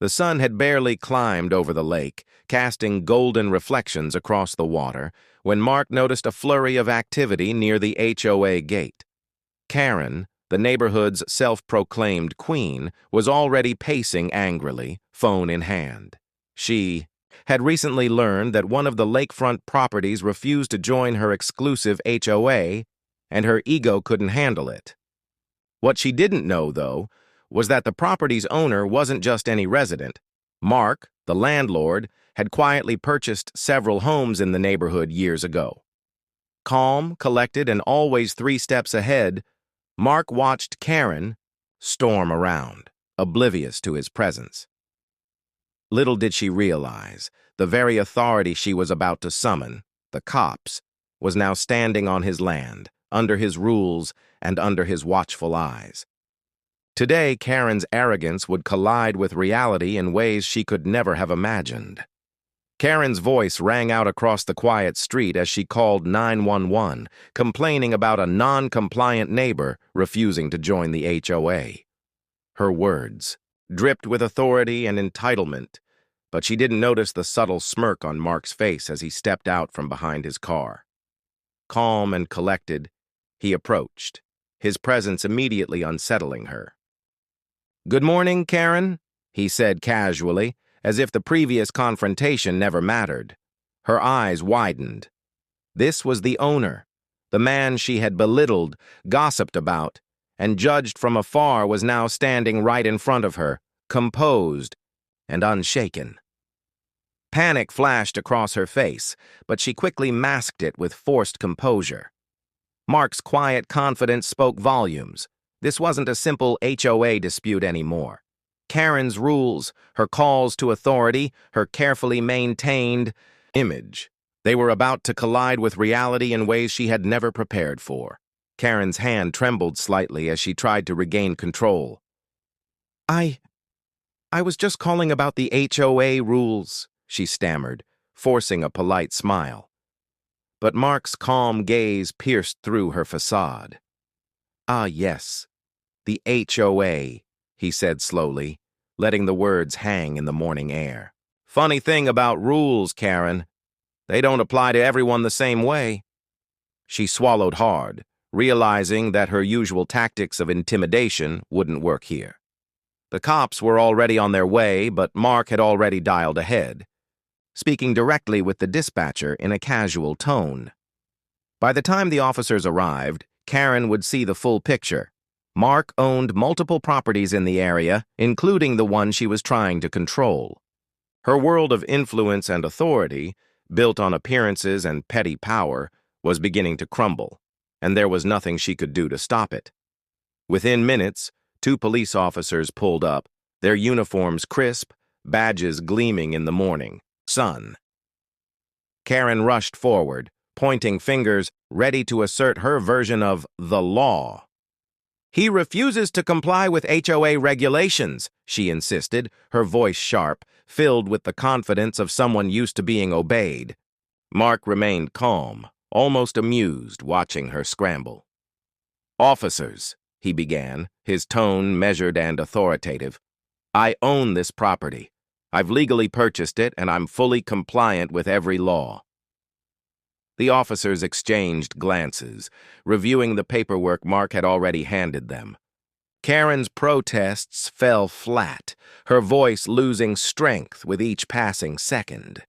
The sun had barely climbed over the lake, casting golden reflections across the water, when Mark noticed a flurry of activity near the HOA gate. Karen, the neighborhood's self-proclaimed queen, was already pacing angrily, phone in hand. She had recently learned that one of the lakefront properties refused to join her exclusive HOA, and her ego couldn't handle it. What she didn't know, though, was that the property's owner wasn't just any resident. Mark, the landlord, had quietly purchased several homes in the neighborhood years ago. Calm, collected, and always 3 steps ahead, Mark watched Karen storm around, oblivious to his presence. Little did she realize, the very authority she was about to summon, the cops, was now standing on his land, under his rules and under his watchful eyes. Today, Karen's arrogance would collide with reality in ways she could never have imagined. Karen's voice rang out across the quiet street as she called 911, complaining about a non-compliant neighbor refusing to join the HOA. Her words dripped with authority and entitlement, but she didn't notice the subtle smirk on Mark's face as he stepped out from behind his car. Calm and collected, he approached, his presence immediately unsettling her. "Good morning, Karen," he said casually, as if the previous confrontation never mattered. Her eyes widened. This was the owner, the man she had belittled, gossiped about, and judged from afar was now standing right in front of her, composed and unshaken. Panic flashed across her face, but she quickly masked it with forced composure. Mark's quiet confidence spoke volumes. This wasn't a simple HOA dispute anymore. Karen's rules, her calls to authority, her carefully maintained image. They were about to collide with reality in ways she had never prepared for. Karen's hand trembled slightly as she tried to regain control. I was just calling about the HOA rules," she stammered, forcing a polite smile. But Mark's calm gaze pierced through her facade. "Ah, yes, the HOA," he said slowly, letting the words hang in the morning air. "Funny thing about rules, Karen. They don't apply to everyone the same way." She swallowed hard, realizing that her usual tactics of intimidation wouldn't work here. The cops were already on their way, but Mark had already dialed ahead, speaking directly with the dispatcher in a casual tone. By the time the officers arrived, Karen would see the full picture. Mark owned multiple properties in the area, including the one she was trying to control. Her world of influence and authority, built on appearances and petty power, was beginning to crumble, and there was nothing she could do to stop it. Within minutes, 2 police officers pulled up, their uniforms crisp, badges gleaming in the morning sun. Karen rushed forward, pointing fingers, ready to assert her version of the law. "He refuses to comply with HOA regulations," she insisted, her voice sharp, filled with the confidence of someone used to being obeyed. Mark remained calm, almost amused, watching her scramble. "Officers," he began, his tone measured and authoritative, "I own this property. I've legally purchased it, and I'm fully compliant with every law." The officers exchanged glances, reviewing the paperwork Mark had already handed them. Karen's protests fell flat, her voice losing strength with each passing second.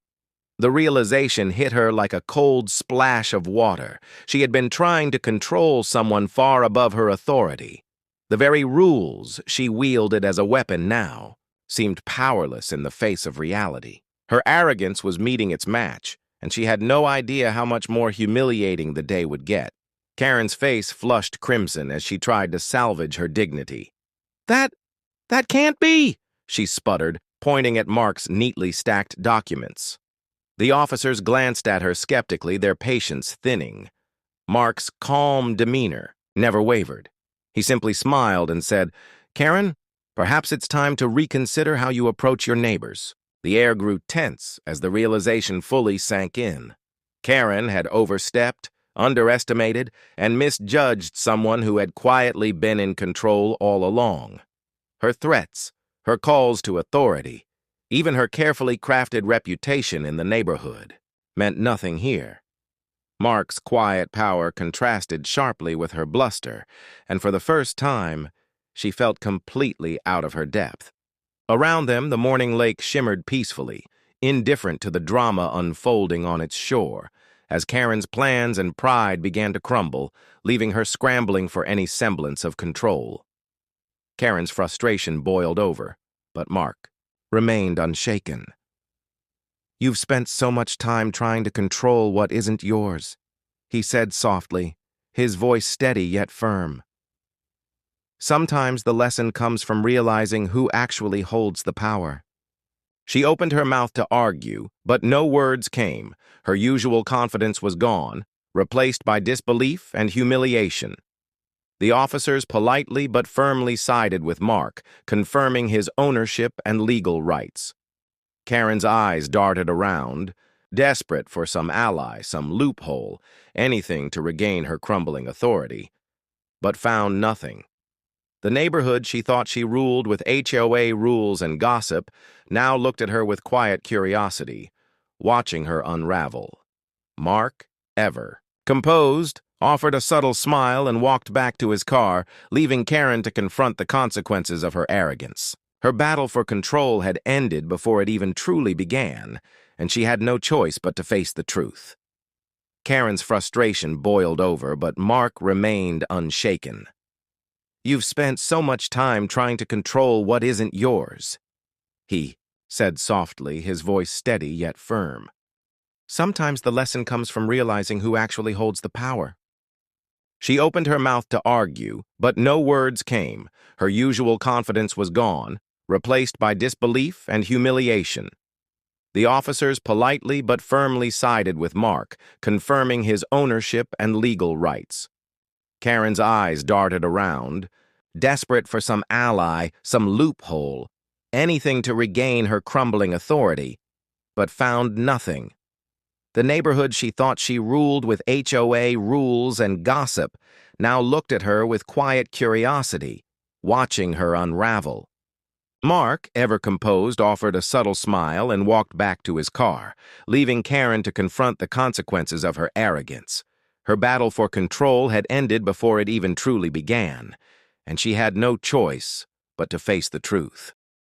The realization hit her like a cold splash of water. She had been trying to control someone far above her authority. The very rules she wielded as a weapon now seemed powerless in the face of reality. Her arrogance was meeting its match, and she had no idea how much more humiliating the day would get. Karen's face flushed crimson as she tried to salvage her dignity. That can't be," she sputtered, pointing at Mark's neatly stacked documents. The officers glanced at her skeptically, their patience thinning. Mark's calm demeanor never wavered. He simply smiled and said, "Karen, perhaps it's time to reconsider how you approach your neighbors." The air grew tense as the realization fully sank in. Karen had overstepped, underestimated, and misjudged someone who had quietly been in control all along. Her threats, Her calls to authority, even her carefully crafted reputation in the neighborhood, meant nothing here. Mark's quiet power contrasted sharply with her bluster, and for the first time, she felt completely out of her depth. Around them, the morning lake shimmered peacefully, indifferent to the drama unfolding on its shore, as Karen's plans and pride began to crumble, leaving her scrambling for any semblance of control. Karen's frustration boiled over, but Mark remained unshaken. "You've spent so much time trying to control what isn't yours," he said softly, his voice steady yet firm. "Sometimes the lesson comes from realizing who actually holds the power." She opened her mouth to argue, but no words came. Her usual confidence was gone, replaced by disbelief and humiliation. The officers politely but firmly sided with Mark, confirming his ownership and legal rights. Karen's eyes darted around, desperate for some ally, some loophole, anything to regain her crumbling authority, but found nothing. The neighborhood she thought she ruled with HOA rules and gossip now looked at her with quiet curiosity, watching her unravel. Mark, ever composed, offered a subtle smile and walked back to his car, leaving Karen to confront the consequences of her arrogance. Her battle for control had ended before it even truly began, and she had no choice but to face the truth. Karen's frustration boiled over, but Mark remained unshaken. "You've spent so much time trying to control what isn't yours," he said softly, his voice steady yet firm. "Sometimes the lesson comes from realizing who actually holds the power." She opened her mouth to argue, but no words came. Her usual confidence was gone, replaced by disbelief and humiliation. The officers politely but firmly sided with Mark, confirming his ownership and legal rights. Karen's eyes darted around, desperate for some ally, some loophole, anything to regain her crumbling authority, but found nothing. The neighborhood she thought she ruled with HOA rules and gossip now looked at her with quiet curiosity, watching her unravel. Mark, ever composed, offered a subtle smile and walked back to his car, leaving Karen to confront the consequences of her arrogance. Her battle for control had ended before it even truly began, and she had no choice but to face the truth.